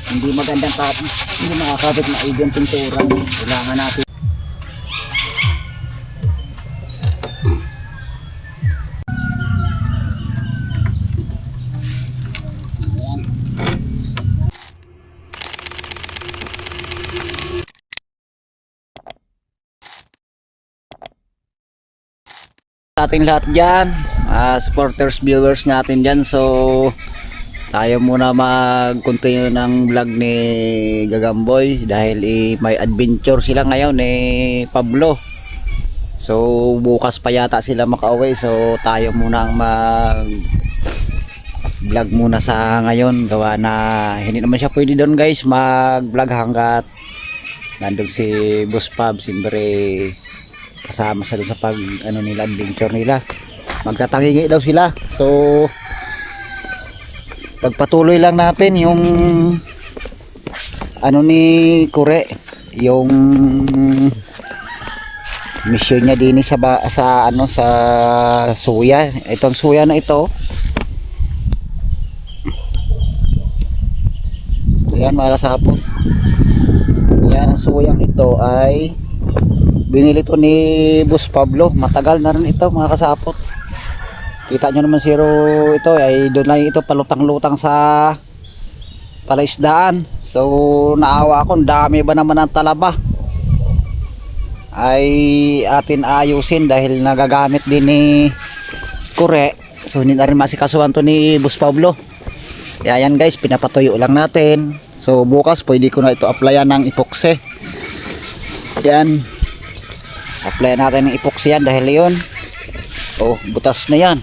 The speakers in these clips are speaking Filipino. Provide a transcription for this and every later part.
Hindi magandang kapit, hindi makakapit na yung pintura. Kailangan natin. Sa ating lahat dyan, supporters, viewers natin dyan. So tayo muna mag-continue ng vlog ni Gagamboy dahil may adventure sila ngayon Pablo. So bukas pa yata sila makauwi. So tayo muna ang mag vlog muna sa ngayon, gawa na hindi naman siya pwede doon guys mag vlog hanggat nandun si Boss Pab. Siyempre kasama sa doon sa pag nila adventure nila, magtatangingi daw sila. So pagpatuloy lang natin yung ni Kure, yung mission niya din sa suya. Itong suya na ito, yan mga kasapot, yan ang suyang ito ay binili to ni Boss Pablo. Matagal na rin ito mga kasapot. Kita nyo naman zero ito ay doon lang ito palutang-lutang sa palaisdaan. So naawa ako, dami ba naman ang talaba, ay atin ayusin dahil nagagamit din ni Kure. So hindi na rin masikasuhan to ni Boss Pablo. Kaya yan guys, pinapatuyo lang natin. So bukas pwede ko na ito applyan ng epoxy. Yan, apply natin ng epoxy yan dahil yun, butas na yan.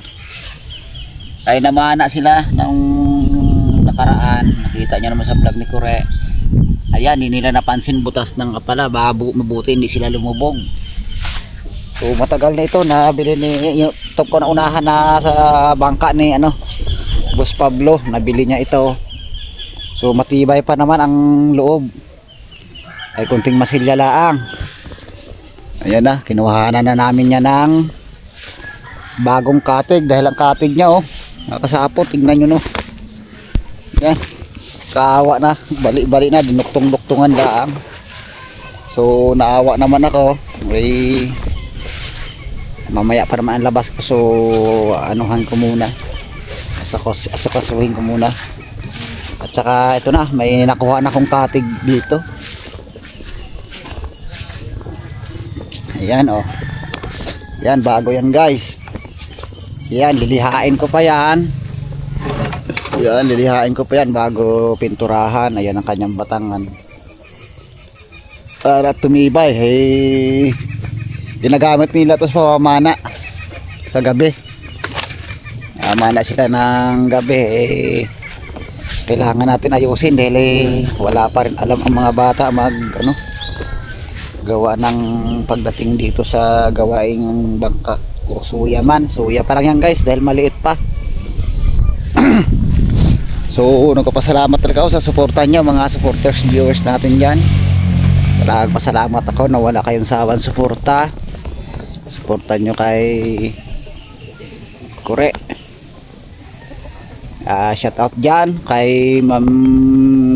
Ay namana sila ng nakaraan, nakita nyo naman sa vlog ni Kure. Ayan, hindi nila napansin butas ng kapala, mabuti hindi sila lumubog. So matagal na ito, nabili ni ito ko na unahan na sa bangka ni Boss Pablo, nabili niya ito. So matibay pa naman ang loob, ay kunting masilya laang. Ayan na, kinuhanan na namin niya ng bagong katig dahil ang katig niya nakasapot, tignan nyo yan, kaawa na, bali-bali na, dinuktong-duktungan daang. So naawa naman ako, mamaya pa naman ang labas ko. So anuhan ko muna, asakasuhin ko muna. At saka ito na, may nakuha na akong katig dito. Ayan yan, bago yan guys. Yan, lilihain ko pa yan. Yan, lilihain ko pa yan bago pinturahan. Ayan ang kanyang batangan para tumibay. Ginagamit nila to sa pamana sa gabi. Mana sila ng gabi. Kailangan natin ayusin dahil wala pa rin alam ang mga bata gawa ng pagdating dito sa gawaing bangka o suya man. Suya pa lang yan guys dahil maliit pa. So nagpapasalamat talaga ako sa suporta nyo mga supporters, viewers natin dyan. Nagpasalamat ako na wala kayong sawang suporta. Suporta nyo kay Kure. Shout out dyan kay Ma'am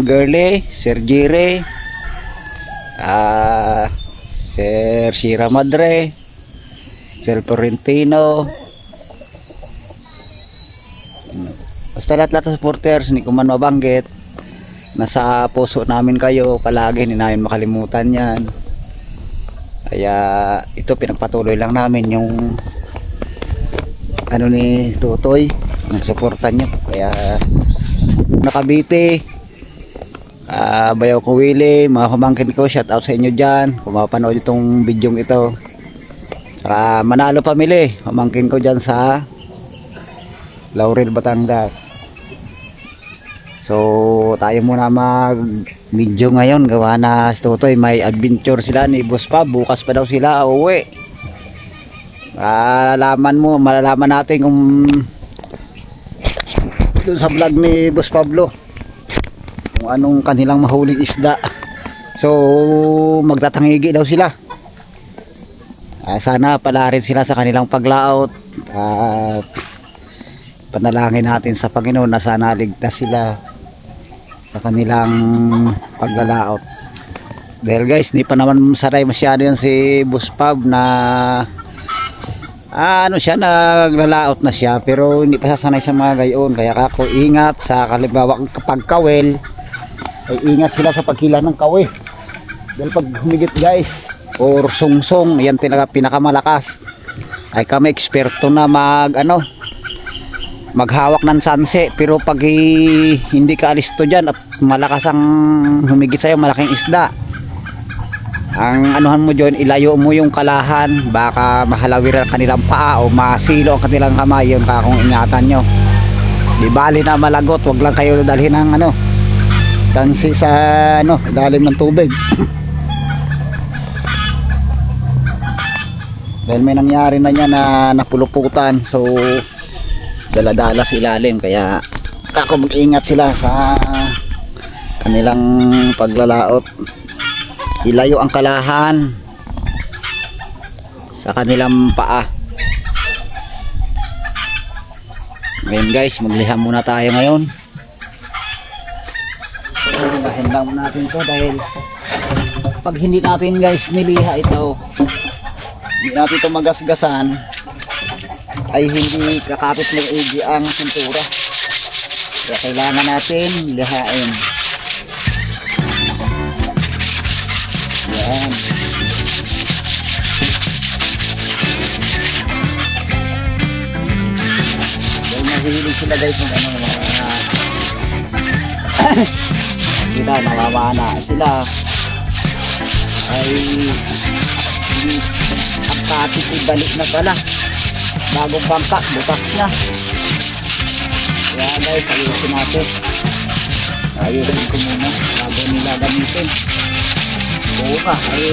Girlie, Sir Jire, Sir Shira Madre, Sir Florentino, basta lahat ng supporters, hindi ko man mabanggit. Nasa puso namin kayo palagi, hindi namin makalimutan yan. Kaya ito pinagpatuloy lang namin yung ni Tutoy, nagsuporta nyo. Kaya nakabiti, Bayaw ko Willie, mga pamangkin ko, shout out sa inyo dyan kung mapanood itong video ito. Saka Manalo Family, pamangkin ko dyan sa Laurel, Batangas. So tayo muna mag video ngayon, gawa na si Tutoy may adventure sila ni Boss Pab. Bukas pa daw sila uuwi. Malalaman natin kung doon sa vlog ni Boss Pablo kung anong kanilang mahuling isda. So magtatangigi daw sila. Sana pala rin sila sa kanilang paglaot. Panalangin natin sa Panginoon na sana ligtas sila. sa kanilang paglalaot. Dahil guys, hindi pa naman sanay masyado yan si Boss Pab na ano siya, naglalaot na siya pero hindi pa sasanay sa mga gayon. Kaya ako ingat sa kalibawa kapag kawel ay ingat sila sa paghila ng kawe. Dahil pag humigit guys or sungsong, yan talaga pinakamalakas. Ay kami eksperto na maghawak ng sanse, pero pag hindi ka alisto dyan at malakas ang humigit sa'yo, malaking isda, ang anuhan mo dyan, ilayo mo yung kalahan, baka mahalawir ang kanilang paa o masilo ang kanilang kamay. Yung kakong ingatan nyo, di bali na malagot, wag lang kayo dalhin ng tansi sa lalim ng tubig. Dahil may nangyari na niya na napuluputan, so daladala sa ilalim. Kaya ako mag-ingat sila sa kanilang paglalaot. Ilayo ang kalahan sa kanilang paa. Ngayon guys, magliham muna tayo ngayon. Dahin lang natin to dahil pag hindi natin guys niliha ito, hindi natin ito magasgasan, ay hindi kakapit ng igi ang pintura. Kaya kailangan natin lihain. Yan. Dahil mahihilig sila guys ng sila namamana sila ay ang kapit ibalik na pala, bagong bangka butas na. Kaya guys, ayusin natin, ayusin ko muna bago nila gamitin. Oo ka, ay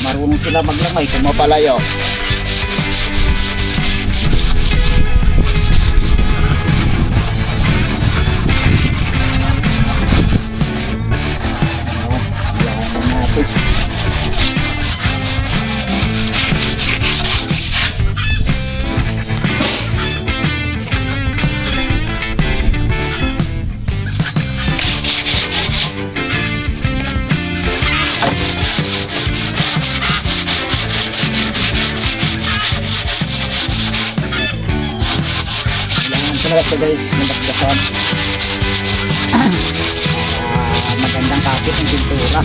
marunong sila maglamay kung mapalayo. Ito guys, nabagdasan magandang kapit ng pintura.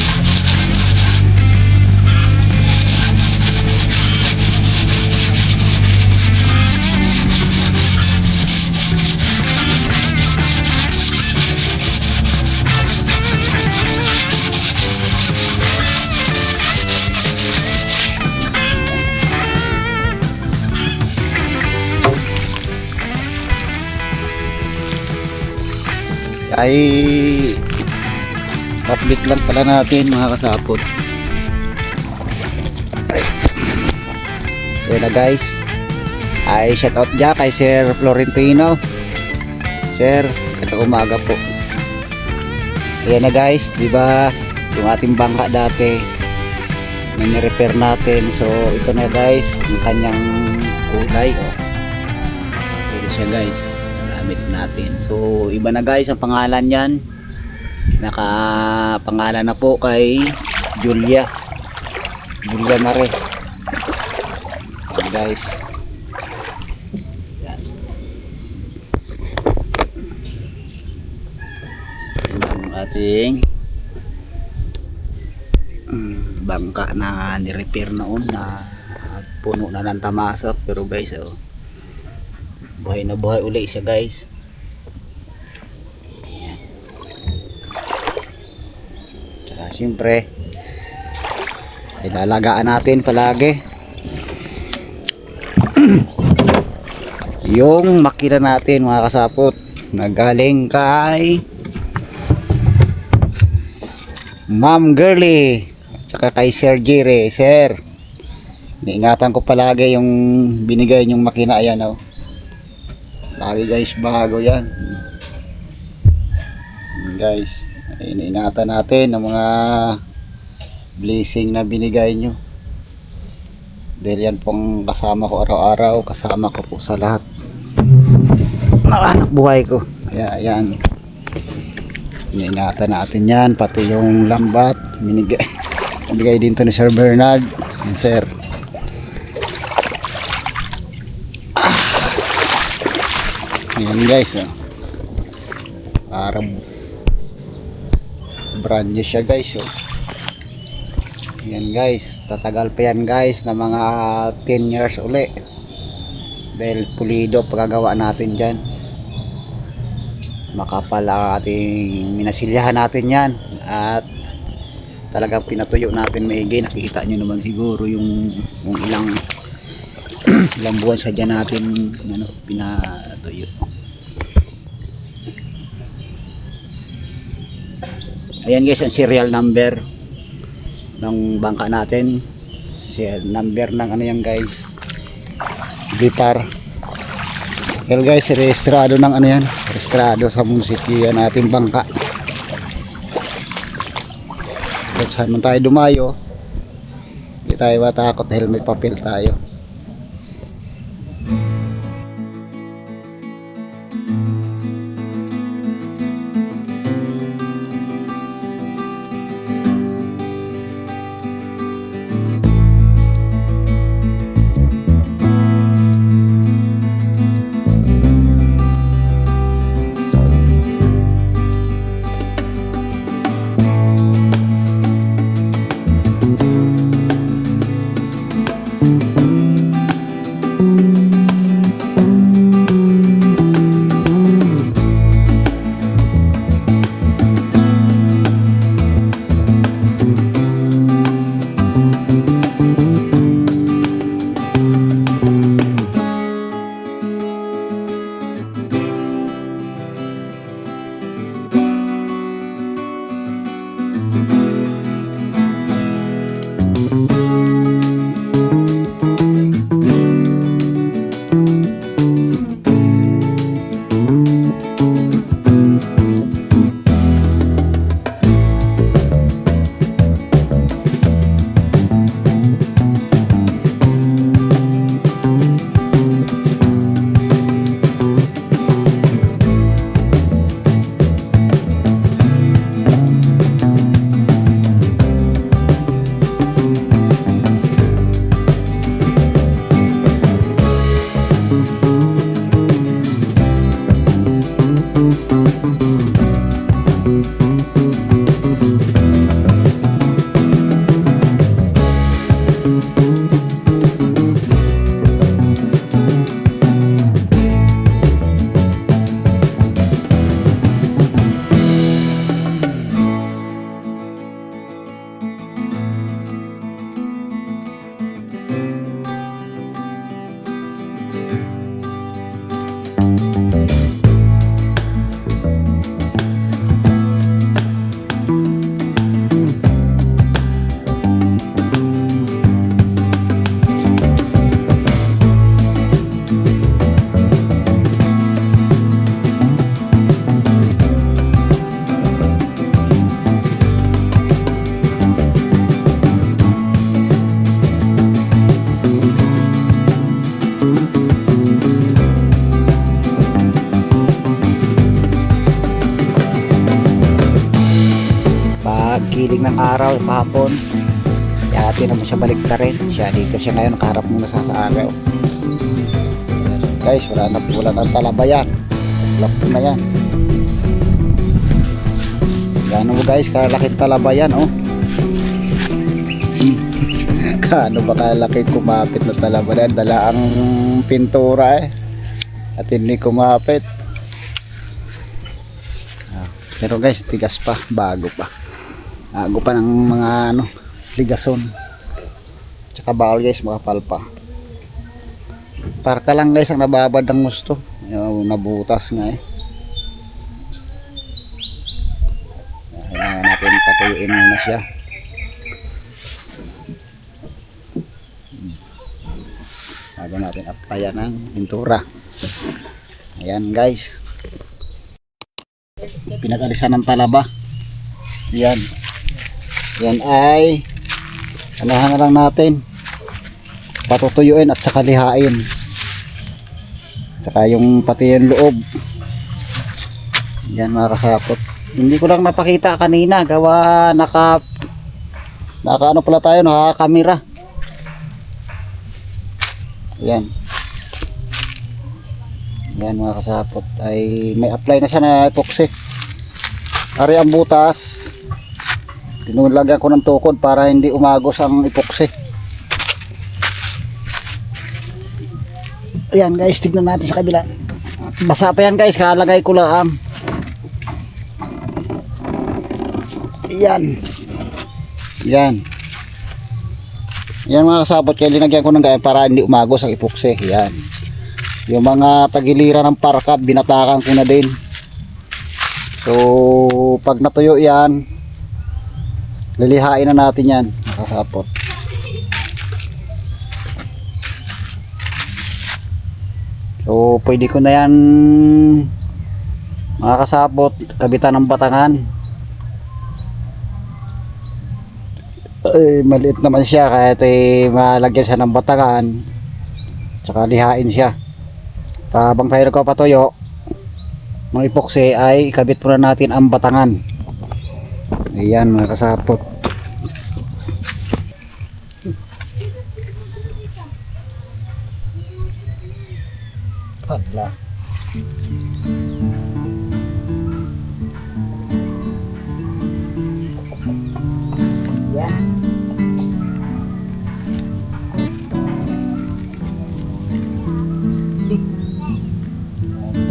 Ay update lang pala natin mga kasapot. Kaya na guys, ay shout out dyan kay Sir Florentino. Sir, ito umaga po. Kaya na guys, diba yung ating bangka dati na ni-repair natin, so ito na guys yung kanyang kulay. Ito siya guys, gamit natin. So iba na guys ang pangalan yan, nakapangalan na po kay Julia na rin guys. Yan. Yan ang ating bangka na ni-repair noon, na puno na ng tamasok, pero guys buhay na buhay uli siya guys. Ayan. Tsaka syempre ay lalagaan natin palagi yung makina natin mga kasapot na galing kay Ma'am Girly tsaka kay Sir Jire. Sir, niingatan ko palagi yung binigay yung makina. Ayan lagi guys, bago yan guys. Iniingatan natin ng mga blessing na binigay nyo, dahil yan pong kasama ko araw-araw, kasama ko po sa lahat ng anak buhay ko. Kaya ayan, Iniingatan natin yan, pati yung lambat binigay din to ni Sir Bernard. Yan, sir. Yan guys, oh. Parang brand new siya guys, oh. Yan guys, tatagal pa yan guys na mga 10 years uli dahil pulido pagkagawa natin dyan. Makapal ating minasilyahan natin yan at talagang pinatuyo natin maigi. Nakikita nyo naman siguro yung ilang ilang buwan sa dyan natin ano, pinatuyo. Ayan guys, ang serial number ng bangka natin, serial number ng ano yan guys, Bipar. Well guys, rehistrado ng ano yan, rehistrado sa munisipyo yan ating bangka. At saan man tayo dumayo, hindi tayo matakot dahil may papel tayo. Pagkiling ng araw kahapon, yati naman siya baliktarin. Siya dito siya ngayon, nakaharap muna sa araw. Guys, wala na talaba yan. Lap na yan. Gano mo guys, kalaking talaba yan, oh. Gaano ba kalaki kumapit na talaba na yan? Dala ang pintura eh. At hindi kumapit. Pero guys, tigas pa, bago pa. Bago pa ng mga ano, ligason. Tsaka bawal guys, makapal pa. Parka lang guys ang nababad ng gusto. Nabutas nga eh. Kailangan natin patuyuin muna siya. Bago natin applyan ng pintura. Ayan guys. Pinag-alisan ng talaba. Yan. Yan ay anahan na lang natin. Patutuyuin at saka lihain. Saka yung pati yung loob. Yan mga kasakot. Hindi ko lang napakita kanina, gawa naka ano pala tayo, naka camera. Yan. Yan mga kasapot, ay may apply na siya na epoxy. Ari ang butas, tinulagyan ko ng tukod para hindi umagos ang epoxy. Ayan guys, tignan natin sa kabila. Basa pa yan guys, kalagay ko lang. Yan. Yan. Yan mga kasabot, kaya linagyan ko ng ganyan para hindi umagos ang epoxy. Yan. Yung mga tagiliran ng parkap, binapakan ko na din. So, pag natuyo yan, lilihain na natin yan mga kasabot. So, pwede ko na yan mga kasabot, kabitan ng batangan. Maliit naman siya, kahit malagyan siya ng batangan, tsaka lihain siya. Habang tayo nagpapatuyo ng epoxy ay ikabit muna natin ang batangan. Ayan mga kasapot. Hala. Ayan.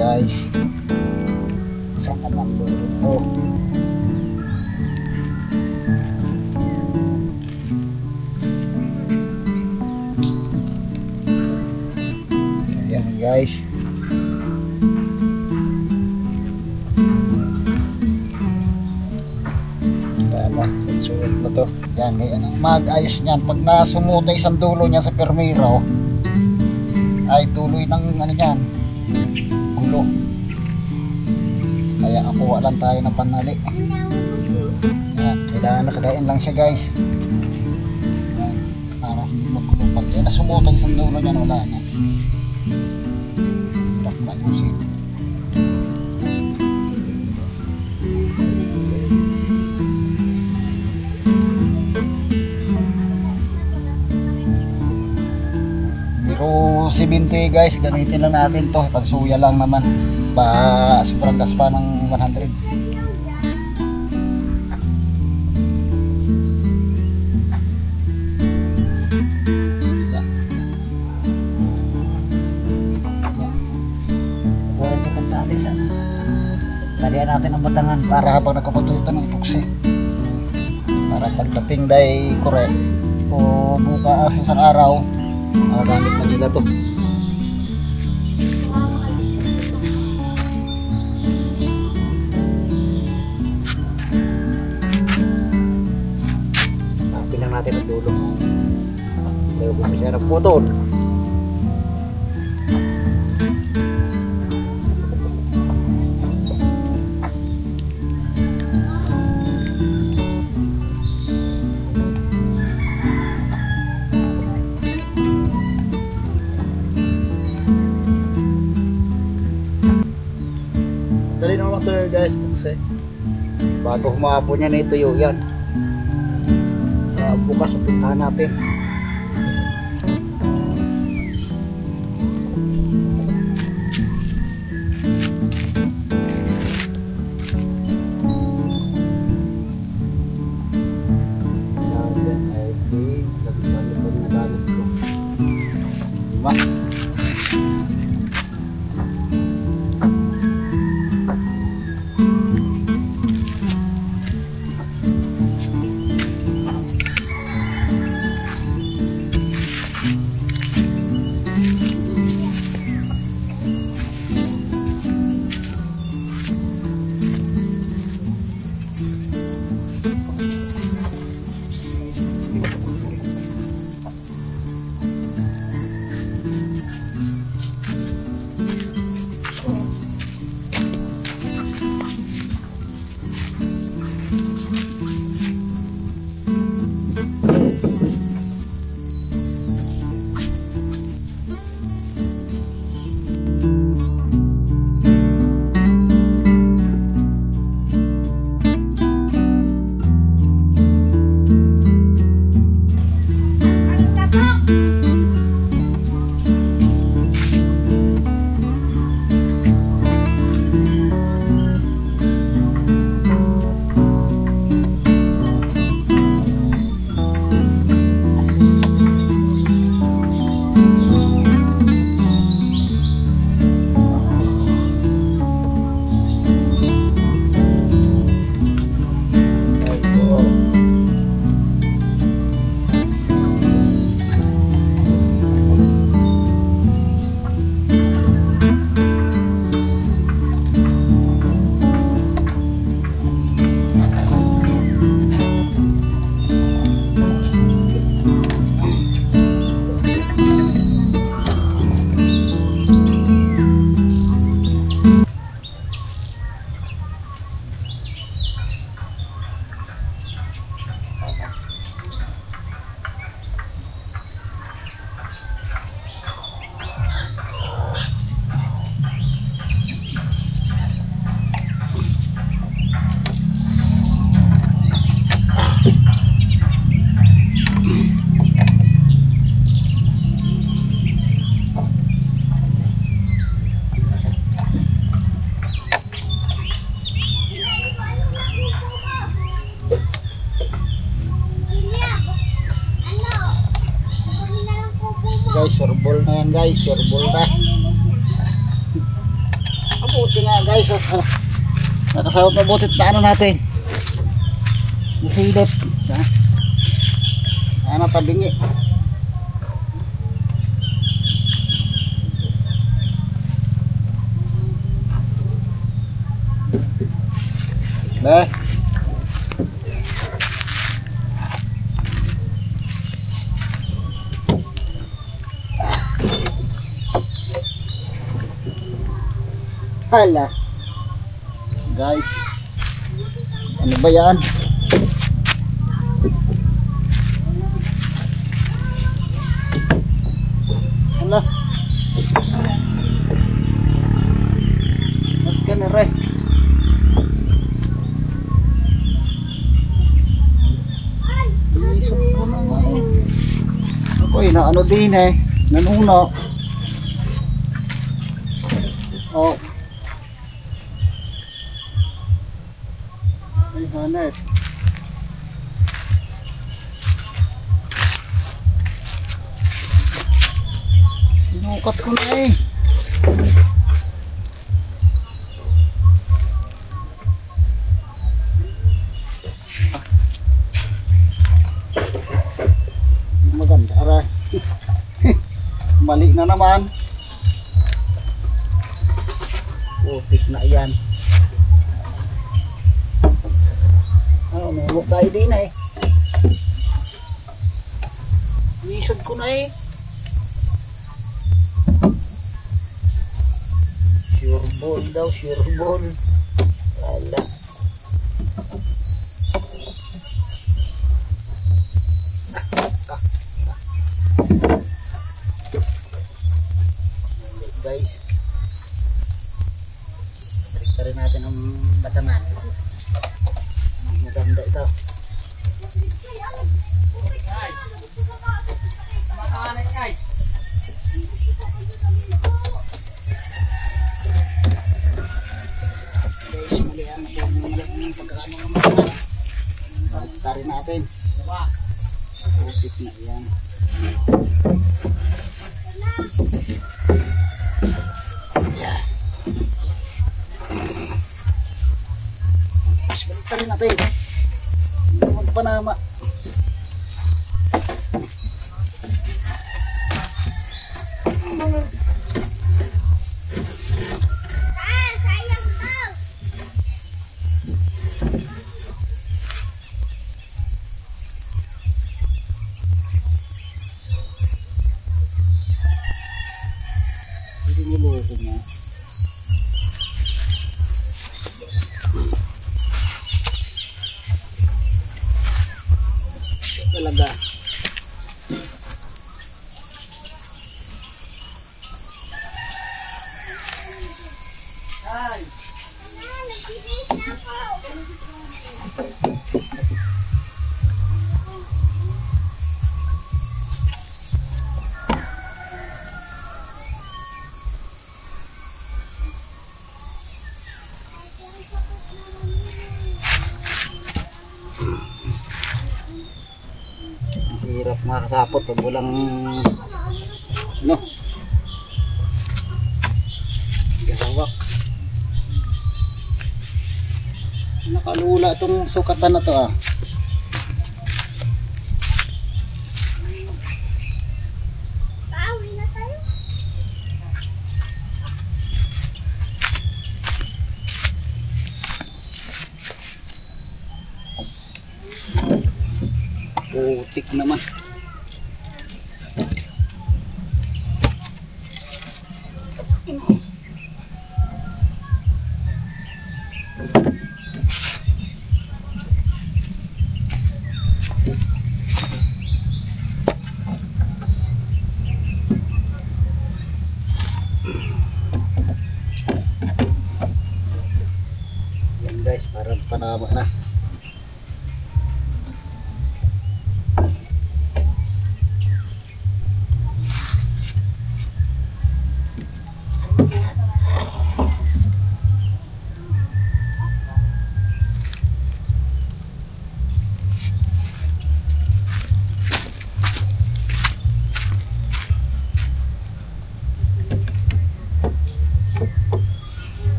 Guys, saan naman ito? Ayan guys, tama, suot na to. Yan, yan ang mag-ayos niyan. Pag nasumuta isang dulo niya sa permiro, ay tuloy ng ano niyan, gulo. Kaya kuha lang tayo ng panali. Yan, kailangan nakagain lang siya guys. Yan, para hindi magulo. Pag yan nasumuta isang dulo niyan, wala na. Hirap na ayusin. Pero 70 guys, gamitin lang natin to, pagsuya lang naman, ba sobrang gas pa ng 100. Talian natin ang batangan para habang nagpapatuyo ito ng epoxy, para pagdating day kore o bukas isang araw, gamit na nila to. Sabi lang natin ang dulo. Tayo kumisa ng putol. Dali naman ito guys, kasi bago humapon yan, ituyo yan. Bukas upintahan natin. Diba? guys, sureball na yan guys, sureball na. Mabuti nga guys, nakasawat mabutit na ano natin. Nasilip. Ano tabingi. Deh. Hala. Guys. Ano ba yan? Hala. Ba't ka na rin? Isok ko na nga eh. Ako'y na ano din eh. Nanuno. Oh. Ay hanap. Sinukat ko na eh. Maganda aray. Mali na naman. Putik na yan. Ano, may tayo din eh. Nisod ko na eh. Sure ball daw, sure ball. Wala. Guys, balik rin natin ang bataman. Maganda ito. Guys, muli ang pagmulat ng pagkakano ng bataman. Balik rin natin. Upit na yan. Yan. Balik rin natin. Magpanama. Hindi niloko mo. Talaga. Hirap makasapot pag walang no gawak. Nakalula itong sukatan na to ah. Pauwi na tayo. Putik naman. Yan guys, parang panama na.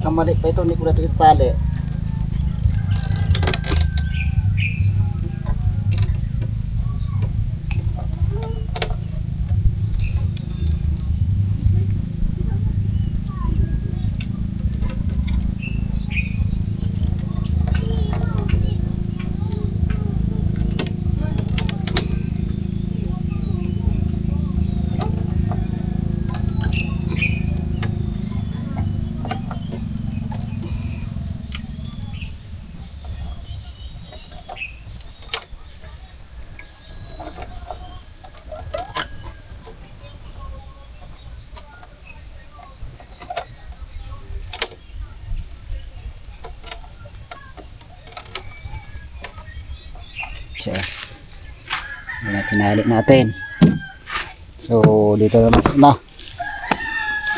Nagkamali pa ito, hindi ko na ito itali. So, yan, tinali natin. So, dito naman sa una.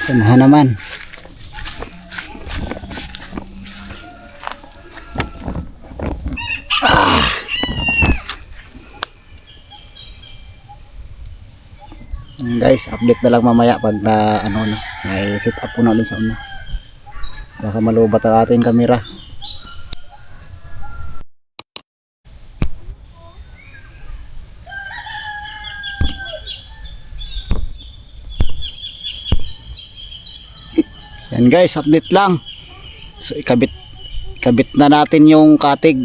Samahan naman. Guys, update na lang mamaya pag na ano na, may set up ko na ulit sa una. Baka malubat ang ating kamera. Yan guys, update lang. So ikabit na natin yung katig.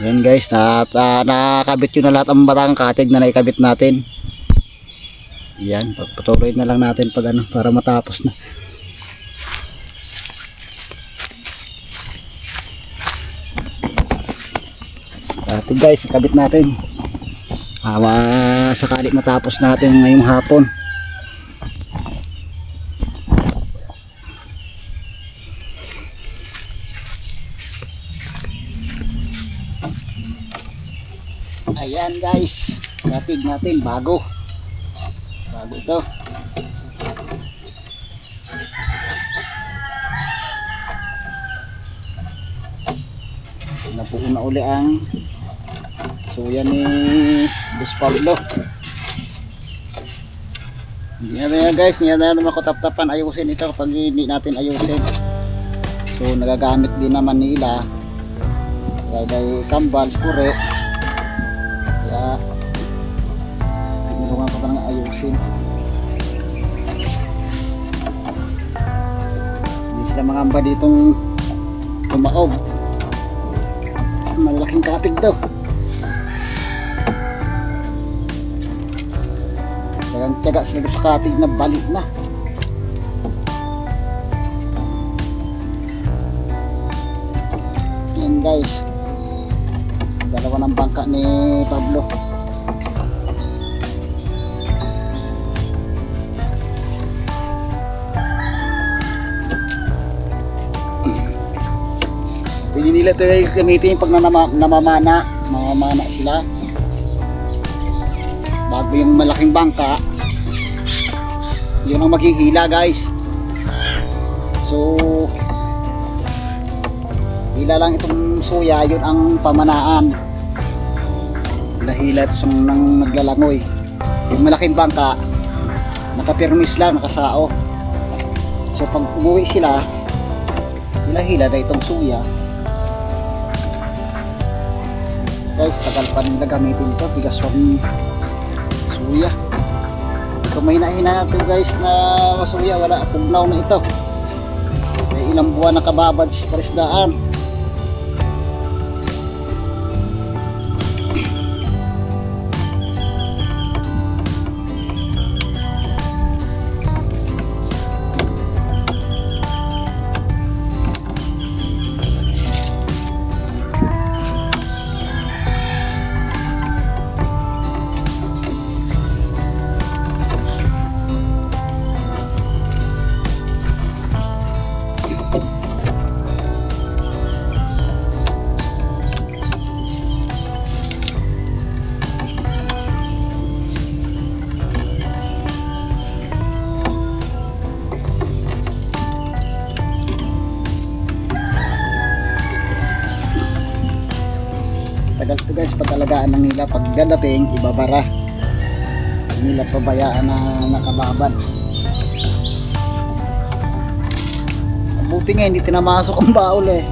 Yan guys, nakakabit yun na lahat ang batang katig na naikabit natin. Yan, pagpatuloy na lang natin pag ano, para matapos na. Katig guys, ikabit natin. Sakali matapos natin ngayong hapon. Ayan guys, katig natin bago ito. Napuo na uli ang suya ni Boss Pablo. Hindi na yan guys, hindi na yan makutap-tapan. Ayusin ito kapag hindi natin ayusin. So nagagamit din naman nila kaya kambal, skure. Kaya tinulungan ko na nga ayusin. Hindi sila mangamba ditong tumaob. Malaking katig daw. Tiyaga sila sa katig na balik na. Yan guys, dalawa ng bangka ni Pablo. Pwede nila ito gamitin pag namamana sila bago yung malaking bangka. Yun ang maghihila guys. So hila lang itong suya, yun ang pamanaan. Hila-hila ito nang naglalangoy. Yung malaking bangka nakapirmis lang, nakasao. So pag umuwi sila, hila-hila na itong suya. Guys, tagal pa nila gamitin ito, tigas ng suya. Kung may hina ito guys na masuya, wala, pugnaw na ito. May ilang buwan nakababad sa parisdaan. Tagal ito guys, pag-alagaan ng nila, pag dadating ibabara, hindi nila pabayaan na nakababad. Buti nga hindi tinamasok ang baul eh.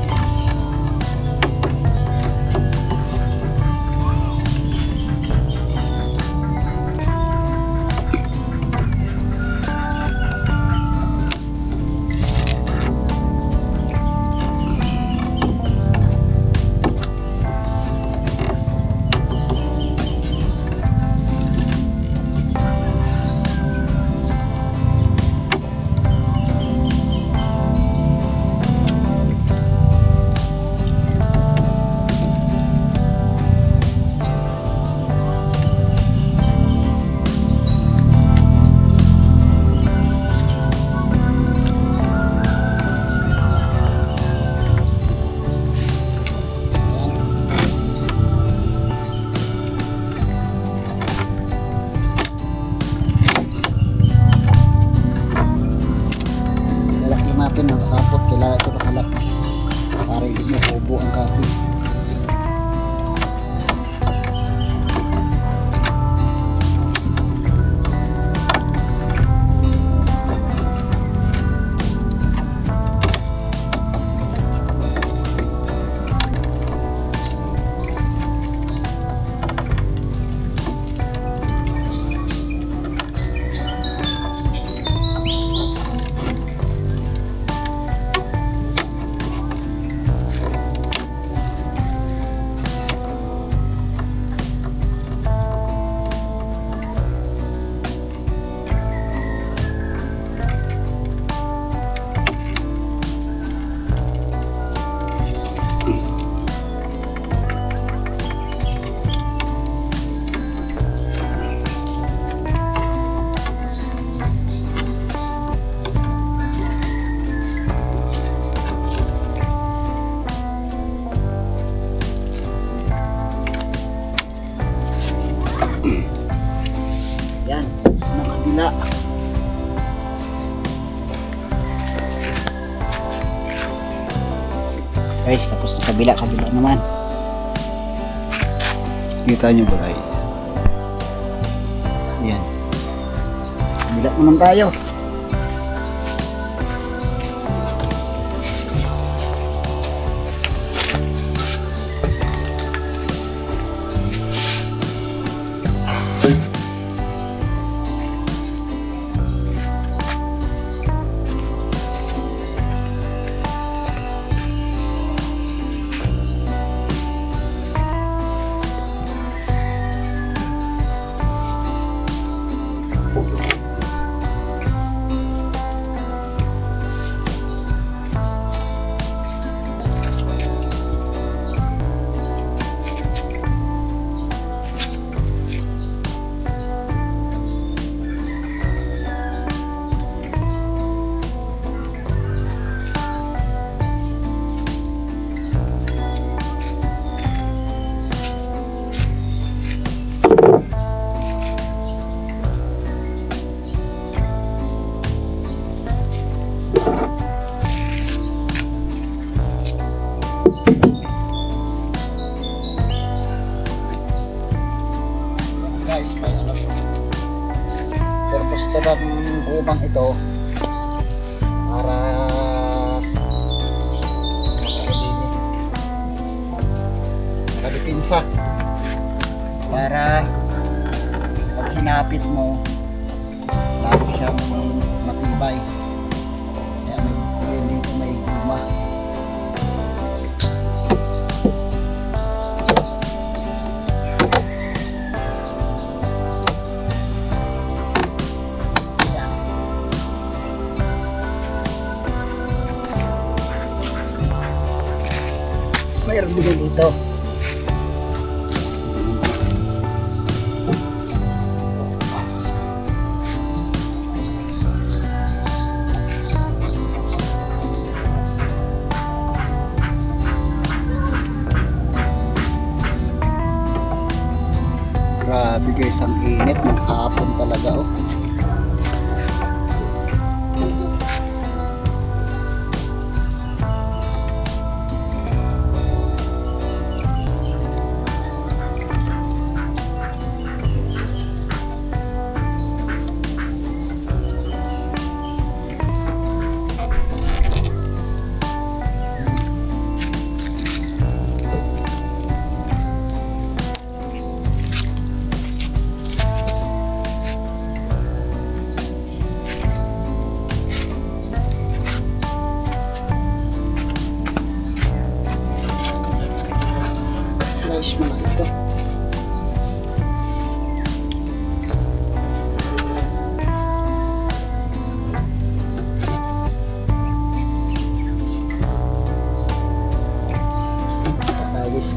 Natin ang sapot, kailangan ito nakalak para hindi makubo ang kapi. Yan, ng kabila. Guys, tapos ng kabila naman. Kita nyo ba guys? Yan. Kabila naman tayo. Guys, may ano, purpose ito ng gumang ito para makadipinsa, para pag hinapit mo lalo siyang matibay, kaya may guma. Mayroon din dito. Grabe guys, ang init, maghapon talaga oh.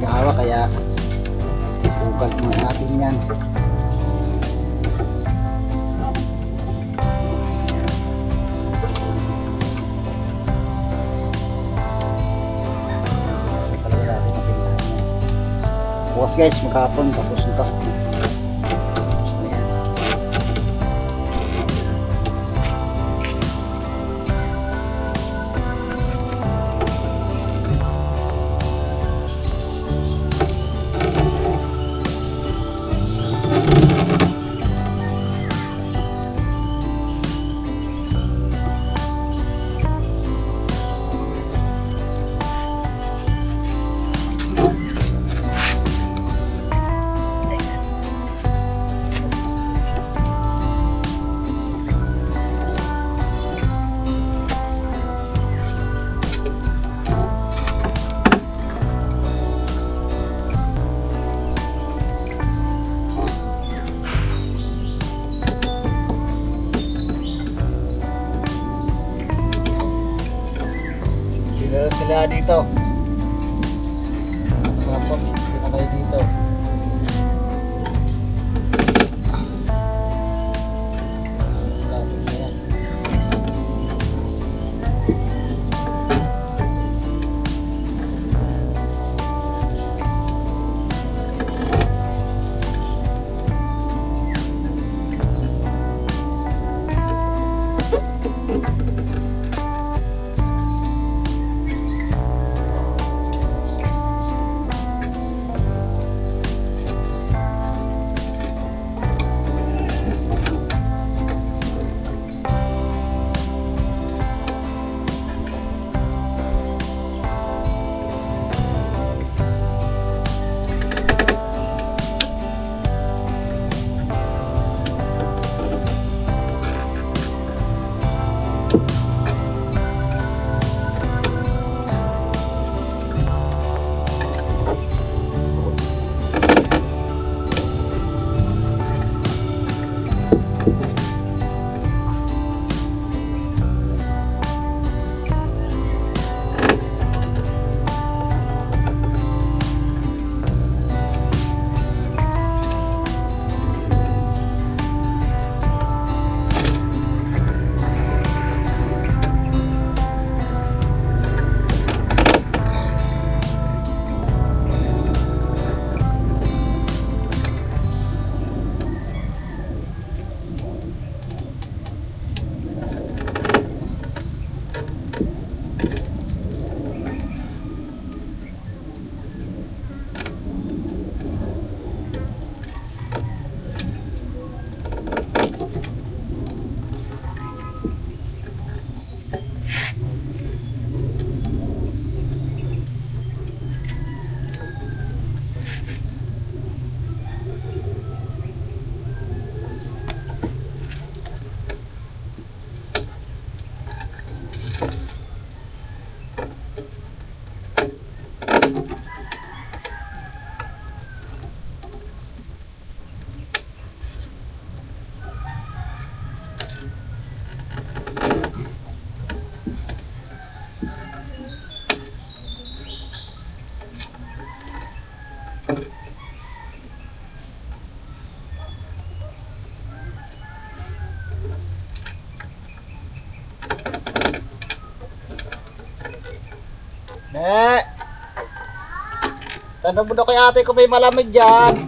gawa kaya ugat muna natin yan. Bukas guys, magkapon tapos na to. Tapos na yan. Dito sila dito. Tapos dito na kayo dito. Natin na yan. Tanong mo daw kay ate kung may malamig dyan.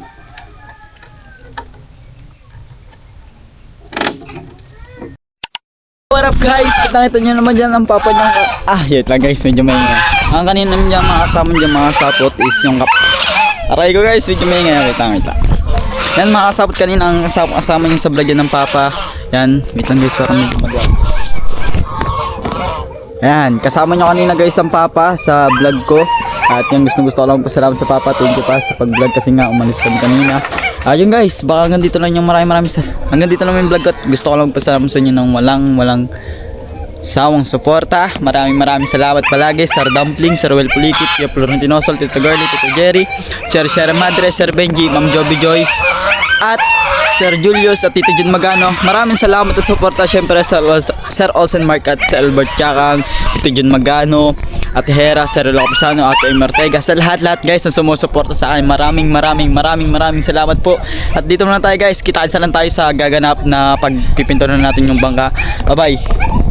What up guys? Kita nyo naman dyan ang papa niya. Yun lang guys, medyo may ang kanina niya mga kasama dyan, mga sapot is yung aray ko guys, medyo may kita. Yan mga kasapot kanina ang kasama niya sa vlog yan ng papa. Yan, wait lang guys, parang medyo magawa. Yan, kasama nyo kanina guys ang papa sa vlog ko. At yung gusto ko lang pasalamat sa papa. Thank you pa sa pag-vlog kasi nga umalis kami kanina. Ayun guys, baka hanggang dito lang yung maraming hanggang dito lang yung vlog ko at gusto ko lang pasalamat sa inyo ng walang sawang suporta. Maraming salamat palagi Sir Dumpling, Sir Well Pulikit, Tio Florentino Sol, Tito Girlie, Tito Jerry, Sir Madre, Sir Benji, Ma'am Joby Joy, at Sir Julius at Tito Jun Magano. Maraming salamat sa suporta. Syempre Sir Olsen Mark at Sir Albert Chakang, Tito Jun Magano, at Hera, Sir Rolo Capsano, at Amy Ortega. Sa lahat guys na sumusuporta sa akin. Maraming salamat po. At dito muna tayo guys. Kitain sa lang tayo sa gaganap na pagpipinto na natin yung bangka. Bye bye.